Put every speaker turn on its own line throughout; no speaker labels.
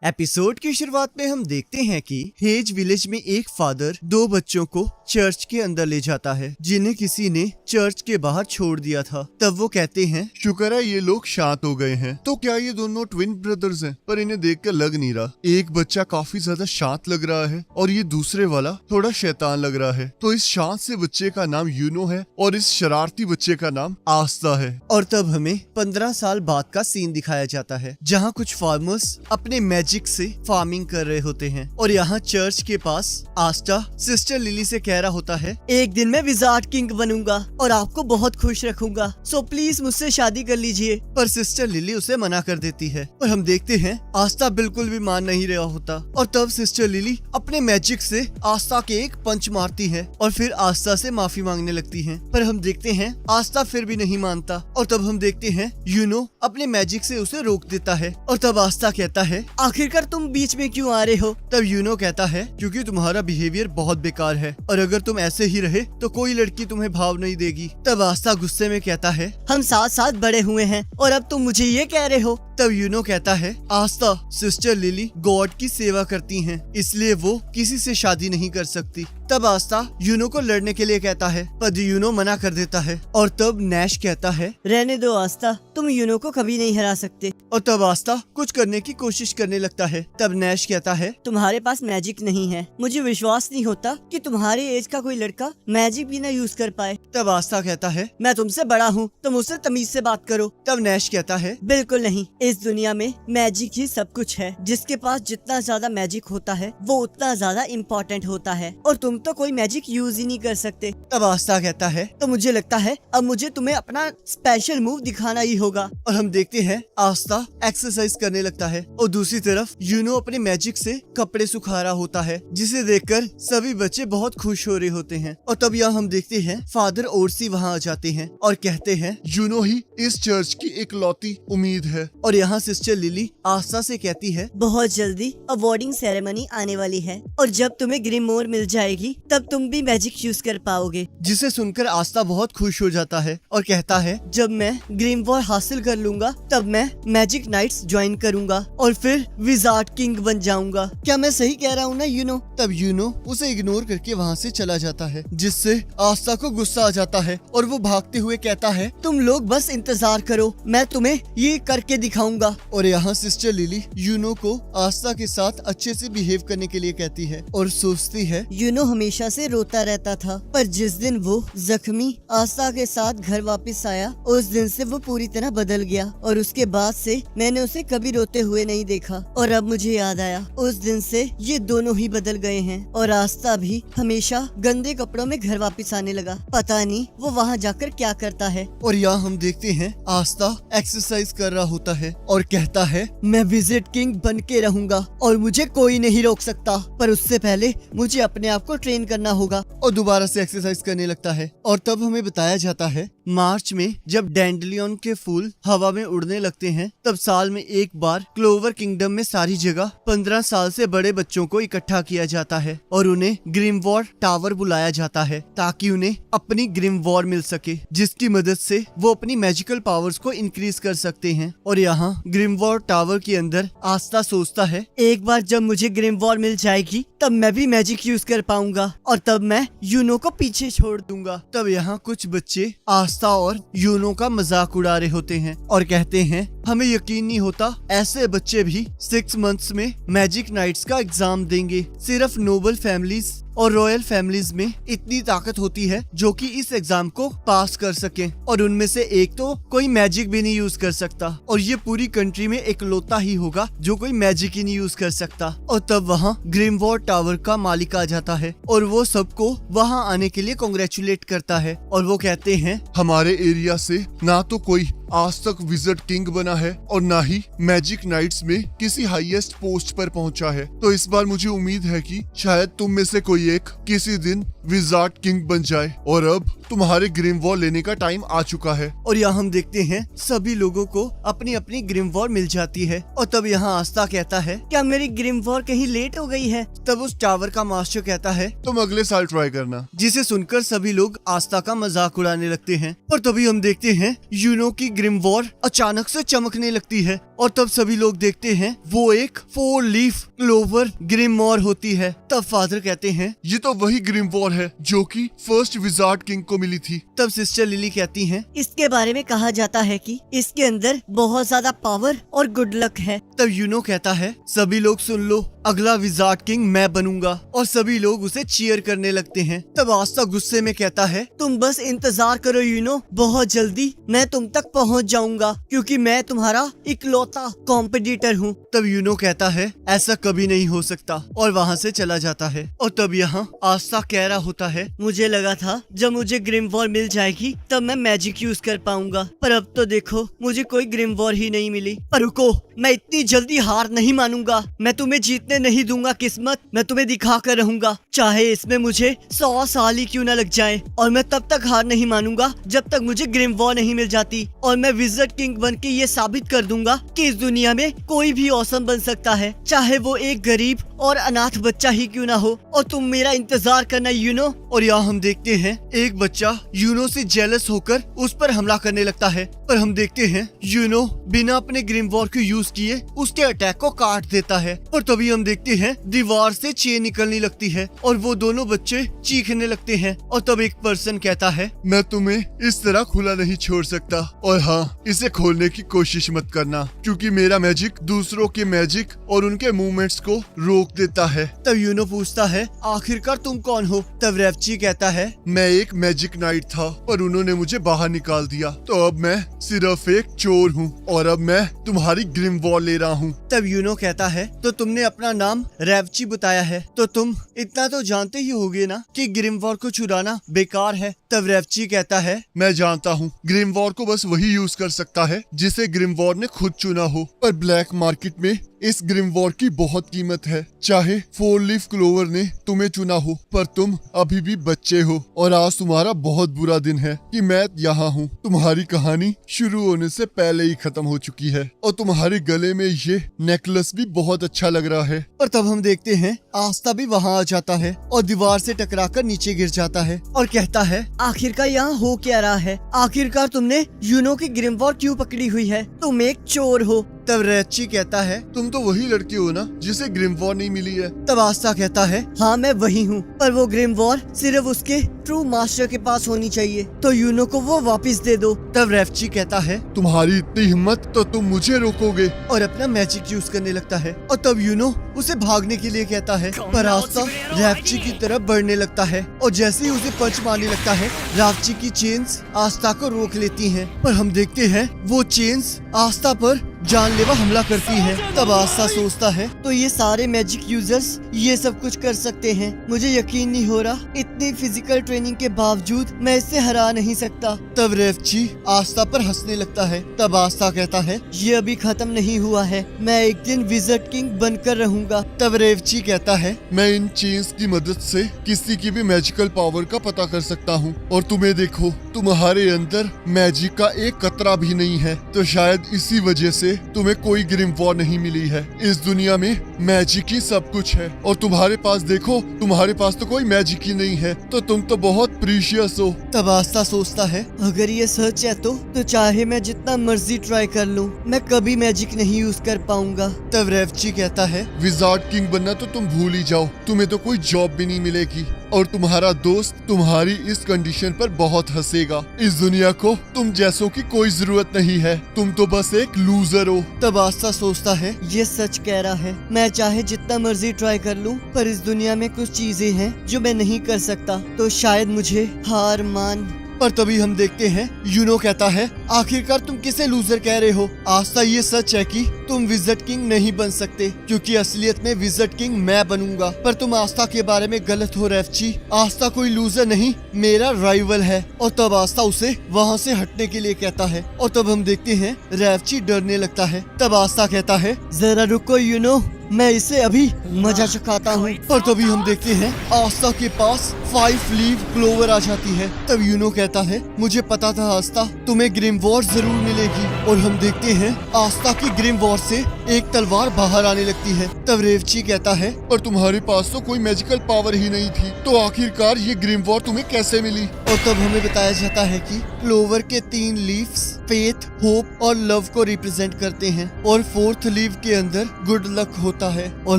Episode की शुरुआत में हम देखते हैं कि हेज विलेज में एक फादर दो बच्चों को चर्च के अंदर ले जाता है जिन्हें किसी ने चर्च के बाहर छोड़ दिया था। तब वो कहते हैं,
शुक्र है ये लोग शांत हो गए हैं। तो क्या ये दोनों ट्विन ब्रदर्स हैं? पर इन्हें देखकर लग नहीं रहा। एक बच्चा काफी ज्यादा शांत लग रहा है और ये दूसरे वाला थोड़ा शैतान लग रहा है। तो इस शांत से बच्चे का नाम यूनो है और इस शरारती बच्चे का नाम आस्था है।
और तब हमें 15 साल बाद का सीन दिखाया जाता है जहाँ कुछ फार्मर्स अपने मैजिक से फार्मिंग कर रहे होते हैं और यहाँ चर्च के पास आस्था सिस्टर लिली से कह रहा होता है,
एक दिन मैं विजार्ड किंग बनूंगा और आपको बहुत खुश रखूंगा, सो प्लीज मुझसे शादी कर लीजिए।
पर सिस्टर लिली उसे मना कर देती है और हम देखते हैं आस्था बिल्कुल भी मान नहीं रहा होता। और तब सिस्टर लिली अपने मैजिक से आस्था के एक पंच मारती है और फिर आस्था से माफी मांगने लगती है। पर हम देखते हैं आस्था फिर भी नहीं मानता और तब हम देखते हैं यूनो अपने मैजिक से उसे रोक देता है और तब आस्था कहता है,
आखिरकार तुम बीच में क्यों आ रहे हो?
तब यूनो कहता है, क्योंकि तुम्हारा बिहेवियर बहुत बेकार है और अगर तुम ऐसे ही रहे तो कोई लड़की तुम्हें भाव नहीं देगी। तब आस्था गुस्से में कहता है,
हम साथ साथ बड़े हुए हैं और अब तुम मुझे ये कह रहे हो?
तब यूनो कहता है, आस्था सिस्टर लिली गॉड की सेवा करती हैं, इसलिए वो किसी से शादी नहीं कर सकती। तब आस्था यूनो को लड़ने के लिए कहता है पर यूनो मना कर देता है और तब नैश कहता है,
रहने दो आस्था, तुम यूनो को कभी नहीं हरा सकते।
और तब आस्था कुछ करने की कोशिश करने लगता है। तब नैश कहता है,
तुम्हारे पास मैजिक नहीं है, मुझे विश्वास नहीं होता कि तुम्हारे एज का कोई लड़का मैजिक भी ना यूज कर पाए।
तब आस्था कहता है,
मैं तुमसे बड़ा हूँ तो मुझसे तमीज से बात करो।
तब नैश कहता है,
बिल्कुल नहीं, इस दुनिया में मैजिक ही सब कुछ है। जिसके पास जितना ज्यादा मैजिक होता है वो उतना ज्यादा इम्पोर्टेंट होता है और तुम तो कोई मैजिक यूज ही नहीं कर सकते।
तब आस्था कहता है,
तो मुझे लगता है अब मुझे तुम्हें अपना स्पेशल मूव दिखाना ही होगा।
और हम देखते हैं आस्था एक्सरसाइज करने लगता है और दूसरी तरफ यूनो अपने मैजिक से कपड़े सुखा रहा होता है जिसे देखकर सभी बच्चे बहुत खुश हो रहे होते हैं। और तब यहाँ हम देखते हैं फादर ओरसी वहाँ आ जाते हैं और कहते हैं,
यूनो ही इस चर्च की इकलौती उम्मीद है।
और यहाँ सिस्टर लिली आस्था से कहती है,
बहुत जल्दी अवार्डिंग सेरेमनी आने वाली है और जब तुम्हें ग्रिमोर मिल जाएगी तब तुम भी मैजिक यूज कर पाओगे।
जिसे सुनकर आस्था बहुत खुश हो जाता है और कहता है,
जब मैं ग्रिमवॉर हासिल कर लूंगा तब मैं मैजिक नाइट्स ज्वाइन करूंगा और फिर विजार्ड किंग बन जाऊंगा। क्या मैं सही कह रहा हूँ ना यूनो?
तब यूनो उसे इग्नोर करके वहाँ से चला जाता है जिससे आस्था को गुस्सा आ जाता है और वो भागते हुए कहता है,
तुम लोग बस इंतजार करो, मैं तुम्हें ये करके दिखाऊंगा।
और यहाँ सिस्टर लिली यूनो को आस्था के साथ अच्छे से बिहेव करने के लिए कहती है और सोचती है,
यूनो हमेशा से रोता रहता था पर जिस दिन वो जख्मी आस्था के साथ घर वापस आया उस दिन से वो पूरी तरह बदल गया और उसके बाद से मैंने उसे कभी रोते हुए नहीं देखा। और अब मुझे याद आया उस दिन से ये दोनों ही बदल गए हैं और आस्था भी हमेशा गंदे कपड़ों में घर वापस आने लगा। पता नहीं वो वहाँ जाकर क्या करता है।
और यहाँ हम देखते हैं आस्था एक्सरसाइज कर रहा होता है और कहता है,
मैं विजिट किंग बन के रहूंगा और मुझे कोई नहीं रोक सकता, पर उससे पहले मुझे अपने आप को ट्रेन करना होगा।
और दोबारा से एक्सरसाइज करने लगता है। और तब हमें बताया जाता है मार्च में जब डैंडलियन के फूल हवा में उड़ने लगते हैं तब साल में एक बार क्लोवर किंगडम में सारी जगह 15 साल से बड़े बच्चों को इकट्ठा किया जाता है और उन्हें ग्रिमवॉर टावर बुलाया जाता है ताकि उन्हें अपनी ग्रिमवॉर मिल सके जिसकी मदद से वो अपनी मैजिकल पावर्स को इंक्रीज कर सकते हैं। और यहाँ ग्रिमवॉर टावर के अंदर आस्था सोचता है,
एक बार जब मुझे ग्रिमवॉर मिल जाएगी तब मैं भी मैजिक यूज कर पाऊंगा और तब मैं यूनो को पीछे छोड़ दूंगा।
तब यहाँ कुछ बच्चे आस्था और यूनो का मजाक उड़ा रहे होते हैं और कहते हैं, हमें यकीन नहीं होता ऐसे बच्चे भी 6 मंथ्स में मैजिक नाइट्स का एग्जाम देंगे। सिर्फ नोबल फैमिलीज और रॉयल फैमिलीज में इतनी ताकत होती है जो कि इस एग्जाम को पास कर सके और उनमें से एक तो कोई मैजिक भी नहीं यूज कर सकता और ये पूरी कंट्री में इकलौता ही होगा जो कोई मैजिक ही नहीं यूज कर सकता। और तब वहाँ ग्रिमवॉर टावर का मालिक आ जाता है और वो सबको वहाँ आने के लिए कांग्रेचुलेट करता है और वो कहते हैं,
हमारे एरिया से ना तो कोई आज तक विजिट किंग बना है और ना ही मैजिक नाइट्स में किसी हाईएस्ट पोस्ट पर पहुंचा है। तो इस बार मुझे उम्मीद है कि शायद तुम में से कोई एक किसी दिन विजार्ड किंग बन जाए। और अब तुम्हारे ग्रिम वॉर लेने का टाइम आ चुका है।
और यहाँ हम देखते हैं सभी लोगों को अपनी अपनी ग्रिम वॉर मिल जाती है। और तब यहाँ आस्था कहता है, क्या मेरी ग्रिम वॉर कहीं लेट हो गई है? तब उस टावर का मास्टर कहता है,
तुम अगले साल ट्राई करना।
जिसे सुनकर सभी लोग आस्था का मजाक उड़ाने लगते हैं। और तभी हम देखते हैं यूनो की ग्रिम वॉर अचानक से चमकने लगती है। और तब सभी लोग देखते हैं वो एक 4 लीफ क्लोवर ग्रिम वॉर होती है। तब फादर कहते हैं,
ये तो वही ग्रिम वॉर है जो कि फर्स्ट विजार्ड किंग को मिली थी।
तब सिस्टर लिली कहती हैं,
इसके बारे में कहा जाता है कि इसके अंदर बहुत ज्यादा पावर और गुड लक है।
तब यूनो कहता है, सभी लोग सुन लो, अगला विजार्ड किंग मैं बनूंगा। और सभी लोग उसे चीयर करने लगते हैं। तब आस्था गुस्से में कहता है,
तुम बस इंतजार करो यूनो, बहुत जल्दी मैं तुम तक पहुंच जाऊंगा क्योंकि मैं तुम्हारा इकलौता कॉम्पिटिटर हूँ।
तब यूनो कहता है, ऐसा कभी नहीं हो सकता, और वहाँ से चला जाता है। और तब यहाँ आस्था कह रहा होता है,
मुझे लगा था जब मुझे ग्रिम वॉर मिल जाएगी तब मैं मैजिक यूज कर पाऊंगा, पर अब तो देखो मुझे कोई ग्रिम वॉर ही नहीं मिली। पर रुको, मैं इतनी जल्दी हार नहीं मानूंगा। मैं तुम्हें जीतने नहीं दूंगा किस्मत, मैं तुम्हें दिखा कर रहूंगा, चाहे इसमें मुझे 100 साल ही क्यों न लग जाए। और मैं तब तक हार नहीं मानूंगा जब तक मुझे ग्रिम वॉर नहीं मिल जाती। और मैं विजार्ड किंग बन के ये साबित कर दूंगा कि इस दुनिया में कोई भी औसम बन सकता है, चाहे वो एक गरीब और अनाथ बच्चा ही क्यों ना हो। और तुम मेरा इंतजार करना यूनो।
और यहाँ हम देखते हैं एक बच्चा यूनो से जेलस होकर उस पर हमला करने लगता है। पर हम देखते हैं यूनो बिना अपने ग्रिम वॉर को यूज किए उसके अटैक को काट देता है। और तभी हम देखते हैं दीवार से चेन निकलने लगती है और वो दोनों बच्चे चीखने लगते हैं। और तब एक पर्सन कहता है,
मैं तुम्हें इस तरह खुला नहीं छोड़ सकता, और हाँ, इसे खोलने की कोशिश मत करना क्योंकि मेरा मैजिक दूसरों के मैजिक और उनके मूवमेंट्स को रोक देता है।
तब यूनो पूछता है, आखिरकार तुम कौन हो? तब रेवची कहता है,
मैं एक मैजिक नाइट था पर उन्होंने मुझे बाहर निकाल दिया, तो अब मैं सिर्फ एक चोर हूँ और अब मैं तुम्हारी ग्रिम वॉर ले रहा हूँ।
तब यूनो कहता है, तो तुमने अपना नाम रेवची बताया है, तो तुम इतना तो जानते ही होगे ना कि ग्रिम वॉर को चुराना बेकार है। तब रेवची कहता है,
मैं जानता हूँ, ग्रिम वॉर को बस वही यूज कर सकता है जिसे ग्रिम वॉर ने खुद चुना हो, पर ब्लैक मार्केट में इस ग्रिम वॉर की बहुत कीमत है। चाहे 4 लीफ क्लोवर ने तुम्हें चुना हो, पर तुम अभी भी बच्चे हो और आज तुम्हारा बहुत बुरा दिन है कि मैं यहाँ हूँ। तुम्हारी कहानी शुरू होने से पहले ही खत्म हो चुकी है और तुम्हारे गले में ये नेकलेस भी बहुत अच्छा लग रहा है।
और तब हम देखते हैं आस्था भी वहाँ आ जाता है और दीवार से टकराकर नीचे गिर जाता है और कहता है,
आखिरकार यहाँ हो क्या रहा है? आखिरकार तुमने यूनो की ग्रिम वॉर क्यों पकड़ी हुई है? तुम एक चोर हो।
तब रेवची कहता है,
तुम तो वही लड़की हो ना जिसे ग्रिम वॉर नहीं मिली है।
तब आस्था कहता है,
हाँ मैं वही हूँ, पर वो ग्रिम वॉर सिर्फ उसके ट्रू मास्टर के पास होनी चाहिए, तो यूनो को वो वापस दे दो।
तब रेवची कहता है,
तुम्हारी इतनी हिम्मत तो तुम मुझे रोकोगे?
और अपना मैजिक यूज करने लगता है। और तब यूनो उसे भागने के लिए कहता है, पर आस्था रेवची की तरफ बढ़ने लगता है और जैसे ही उसे पंच मारने लगता है, रेवची की चेन्स आस्था को रोक लेती हैं। पर हम देखते हैं वो चेन्स आस्था पर जानलेवा हमला करती है। तब आस्था सोचता है,
तो ये सारे मैजिक यूजर्स ये सब कुछ कर सकते हैं, मुझे यकीन नहीं हो रहा, इतनी फिजिकल ट्रेनिंग के बावजूद मैं इससे हरा नहीं सकता।
तब रेवची आस्था पर हंसने लगता है। तब आस्था कहता है,
ये अभी खत्म नहीं हुआ है, मैं एक दिन विजार्ड किंग बनकर रहूंगा।
तब रेवची कहता है,
मैं इन चेन्स की मदद से किसी की भी मैजिकल पावर का पता कर सकता हूँ, और तुम्हें देखो, तुम्हारे अंदर मैजिक का एक कतरा भी नहीं है, तो शायद इसी वजह से तुम्हें कोई ग्रिम वॉर नहीं मिली है। इस दुनिया में मैजिक ही सब कुछ है और तुम्हारे पास देखो, तुम्हारे पास तो कोई मैजिक ही नहीं है, तो तुम तो बहुत प्रीशियस हो।
तब आस्था सोचता है,
अगर ये सच है तो चाहे मैं जितना मर्जी ट्राई कर लूं, मैं कभी मैजिक नहीं यूज कर पाऊंगा।
तब रेवची कहता है,
विजार्ड किंग बनना तो तुम भूल ही जाओ, तुम्हें तो कोई जॉब भी नहीं मिलेगी और तुम्हारा दोस्त तुम्हारी इस कंडीशन पर बहुत हंसेगा। इस दुनिया को तुम जैसों की कोई जरूरत नहीं है, तुम तो बस एक लूजर हो।
तब आस्था सोचता है,
ये सच कह रहा है, मैं चाहे जितना मर्जी ट्राई कर लूं, पर इस दुनिया में कुछ चीजें हैं जो मैं नहीं कर सकता, तो शायद मुझे हार मान।
पर तभी हम देखते हैं यूनो कहता है, आखिरकार तुम किसे लूजर कह रहे हो? आस्था ये सच है कि तुम विजार्ड किंग नहीं बन सकते, क्योंकि असलियत में विजार्ड किंग मैं बनूंगा। पर तुम आस्था के बारे में गलत हो रेवची, आस्था कोई लूजर नहीं, मेरा राइवल है। और तब आस्था उसे वहाँ से हटने के लिए कहता है और तब हम देखते हैं रेवची डरने लगता है। तब आस्था कहता है,
जरा रुको यूनो, मैं इसे अभी मजा चखाता हूँ।
पर तभी हम देखते हैं आस्था के पास 5 लीव क्लोवर आ जाती है। तब यूनो कहता है, मुझे पता था आस्था तुम्हें ग्रिम वॉर जरूर मिलेगी। और हम देखते हैं आस्था की ग्रिम वॉर से एक तलवार बाहर आने लगती है। तब रेवची कहता है,
पर तुम्हारे पास तो कोई मैजिकल पावर ही नहीं थी, तो आखिरकार ये ग्रिम वॉर तुम्हें कैसे मिली?
और तब हमें बताया जाता है कि क्लोवर के 3 लीव्स फेथ, होप और लव को रिप्रेजेंट करते हैं और 4th लीव के अंदर गुड लक होता है और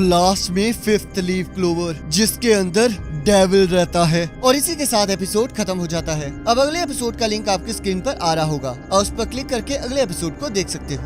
लास्ट में 5th लीव क्लोवर जिसके अंदर डेविल रहता है। और इसी के साथ एपिसोड खत्म हो जाता है। अब अगले एपिसोड का लिंक आपकी स्क्रीन पर आ रहा होगा और उस पर क्लिक करके अगले एपिसोड को देख सकते हो।